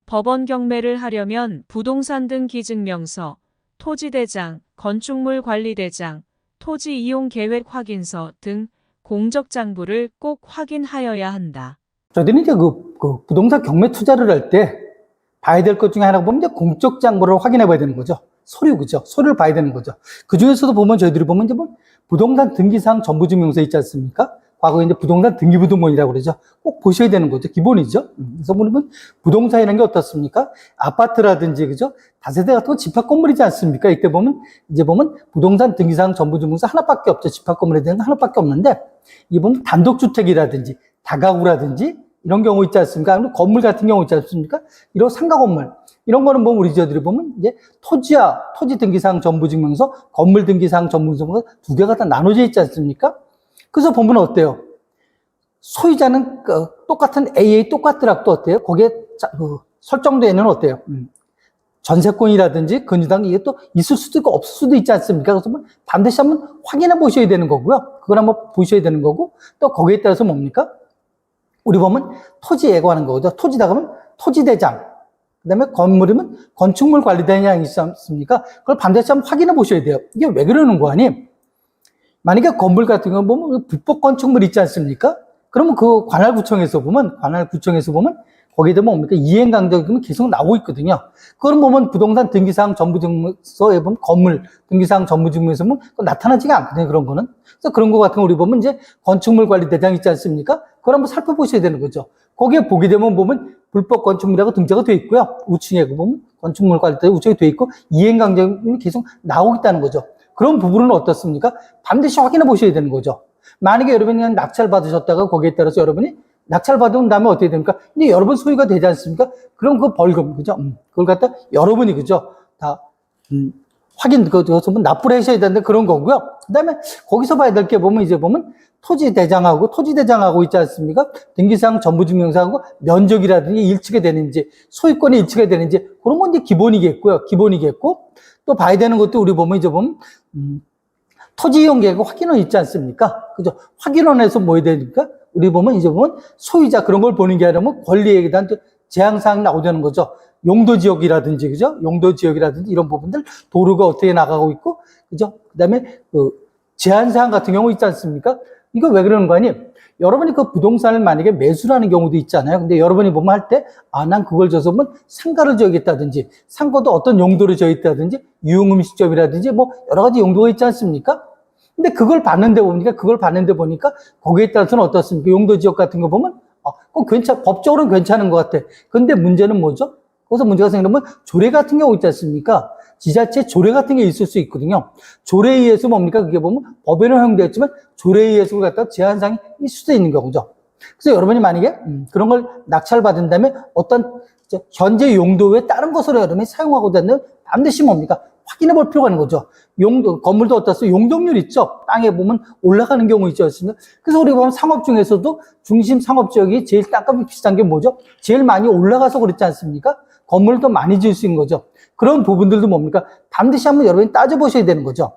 법원 경매를 하려면 부동산 등기 증명서, 토지대장, 건축물 관리대장, 토지 이용 계획 확인서 등 공적 장부를 꼭 확인하여야 한다. 저희들이 이제 그 부동산 경매 투자를 할 때 봐야 될 것 중에 하나가 보면 이제 공적 장부를 확인해 봐야 되는 거죠. 서류, 그죠? 서류를 봐야 되는 거죠. 그 중에서도 보면 저희들이 보면 이제 뭐 부동산 등기사항 전부증명서 있지 않습니까? 과거에 이제 부동산 등기부등본이라고 그러죠. 꼭 보셔야 되는 거죠. 기본이죠. 그래서 보면 부동산이라는 게 어떻습니까? 아파트라든지, 그죠? 다세대 같은 거 집합 건물이지 않습니까? 이때 보면, 이제 보면 부동산 등기사항 전부증명서 하나밖에 없죠. 집합 건물에 대한 거 하나밖에 없는데, 이 보면 단독주택이라든지, 다가구라든지, 이런 경우 있지 않습니까? 아니면 건물 같은 경우 있지 않습니까? 이런 상가 건물. 이런 거는 뭐 우리 저들이 보면 이제 토지 등기사항 전부증명서, 건물 등기사항 전부증명서 두 개가 다 나눠져 있지 않습니까? 그래서 보면 어때요? 소유자는 똑같은 AA 똑같더라도 어때요? 거기에 설정되어 있는 어때요? 전세권이라든지 근저당 이게 또 있을 수도 있고 없을 수도 있지 않습니까? 그래서 반드시 한번 확인해 보셔야 되는 거고요. 그걸 한번 보셔야 되는 거고, 또 거기에 따라서 뭡니까? 우리 보면 토지 예고하는 거거든요. 토지다 그러면 토지대장, 그 다음에 건물이면 건축물 관리대장이 있지 않습니까? 그걸 반드시 한번 확인해 보셔야 돼요. 이게 왜 그러는 거 아니? 만약에 건물 같은 거 보면 불법 건축물 있지 않습니까? 그러면 그 관할구청에서 보면 거기에 뭡니까? 이행강제금이 계속 나오고 있거든요. 그걸 보면 부동산 등기사항 전부증명서에 보면 건물 등기사항 전부증명서 보면 나타나지가 않거든요. 그런 거는. 그래서 그런 거 같은 거 우리 보면 이제 건축물 관리 대장 있지 않습니까? 그걸 한번 살펴보셔야 되는 거죠. 거기에 보게 되면 보면 불법 건축물이라고 등재가 돼 있고요. 우측에 보면 건축물 관리 대장 우측에 돼 있고 이행강제금이 계속 나오고 있다는 거죠. 그런 부분은 어떻습니까? 반드시 확인해 보셔야 되는 거죠. 만약에 여러분이 그냥 낙찰 받으셨다가 거기에 따라서 여러분이 낙찰 받은 다음에 어떻게 됩니까? 이제 여러분 소유가 되지 않습니까? 그럼 그 벌금, 그죠? 그걸 갖다 여러분이, 그죠? 다, 그것을 납부를 하셔야 되는데 그런 거고요. 그 다음에 거기서 봐야 될 게 보면 이제 보면 토지대장하고 있지 않습니까? 등기사항 전부증명서하고 면적이라든지 일치가 되는지, 소유권이 일치가 되는지, 그런 건 이제 기본이겠고, 또 봐야 되는 것도 우리 보면 이제 보면, 토지 이용 계획 확인원 있지 않습니까? 그죠? 확인원에서 뭐 해야 되니까? 우리 보면 이제 보면 소유자 그런 걸 보는 게 아니라 권리에 대한 제한사항이 나오자는 거죠. 용도지역이라든지, 그죠? 용도지역이라든지 이런 부분들, 도로가 어떻게 나가고 있고, 그죠? 그 다음에 제한사항 같은 경우 있지 않습니까? 이거 왜 그러는 거 아니? 여러분이 그 부동산을 만약에 매수를 하는 경우도 있잖아요. 근데 여러분이 보면 할 때, 난 그걸 줘서 보면 상가를 줘야겠다든지, 상가도 어떤 용도로 줘야겠다든지, 유흥음식점이라든지 뭐 여러 가지 용도가 있지 않습니까? 근데 그걸 봤는데 보니까 거기에 따라서는 어떻습니까? 용도 지역 같은 거 보면 법적으로는 괜찮은 것 같아. 근데 문제는 뭐죠? 거기서 문제가 생기면 조례 같은 경우 있지 않습니까? 지자체 조례 같은 게 있을 수 있거든요. 조례에 의해서 뭡니까? 그게 보면 법에는 허용되었지만 조례에 의해서 그걸 갖다 제한사항이 있을 수도 있는 경우죠. 그래서 여러분이 만약에 그런 걸 낙찰받은 다음에 어떤 현재 용도 외에 다른 것으로 여러분이 사용하고자 하면 반드시 뭡니까? 확인해 볼 필요가 있는 거죠. 건물도 어떻습니까? 용적률 있죠? 땅에 보면 올라가는 경우 있지 않습니까? 그래서 우리가 보면 상업 중에서도 중심 상업 지역이 제일 땅값이 비싼 게 뭐죠? 제일 많이 올라가서 그렇지 않습니까? 건물을 더 많이 지을 수 있는 거죠. 그런 부분들도 뭡니까? 반드시 한번 여러분이 따져보셔야 되는 거죠.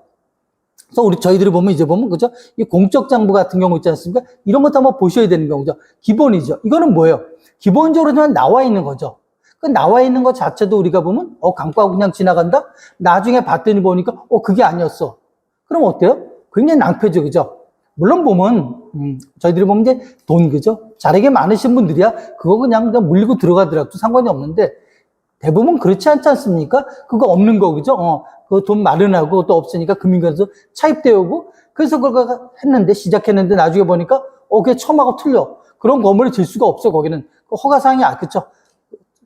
그래서 저희들이 보면 그죠? 이 공적 장부 같은 경우 있지 않습니까? 이런 것도 한번 보셔야 되는 경우죠. 기본이죠. 이거는 뭐예요? 기본적으로 그냥 나와 있는 거죠. 그 나와 있는 것 자체도 우리가 보면 강구하고 그냥 지나간다? 나중에 봤더니 보니까 그게 아니었어. 그럼 어때요? 굉장히 낭패죠. 그죠? 물론 보면 저희들이 보면 이제 돈, 그죠? 자력이 많으신 분들이야 그거 그냥 물리고 들어가더라도 상관이 없는데 대부분 그렇지 않지 않습니까? 그거 없는 거, 그죠? 그 돈 마련하고 또 없으니까 금융권에서 차입되어 오고 그래서 그걸 시작했는데 나중에 보니까 그게 처음하고 틀려. 그런 건물을 질 수가 없어. 거기는 허가사항이 그쵸?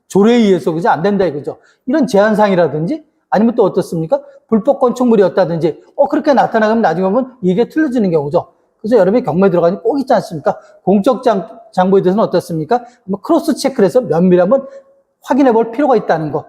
조례에 의해서, 그죠? 안 된다, 이거죠. 이런 제한사항이라든지, 아니면 또 어떻습니까? 불법 건축물이었다든지, 그렇게 나타나면 나중에 보면 이게 틀려지는 경우죠. 그래서 여러분이 경매에 들어가니 꼭 있지 않습니까? 공적 장부에 대해서는 어떻습니까? 크로스 체크를 해서 면밀히 한번 확인해 볼 필요가 있다는 거.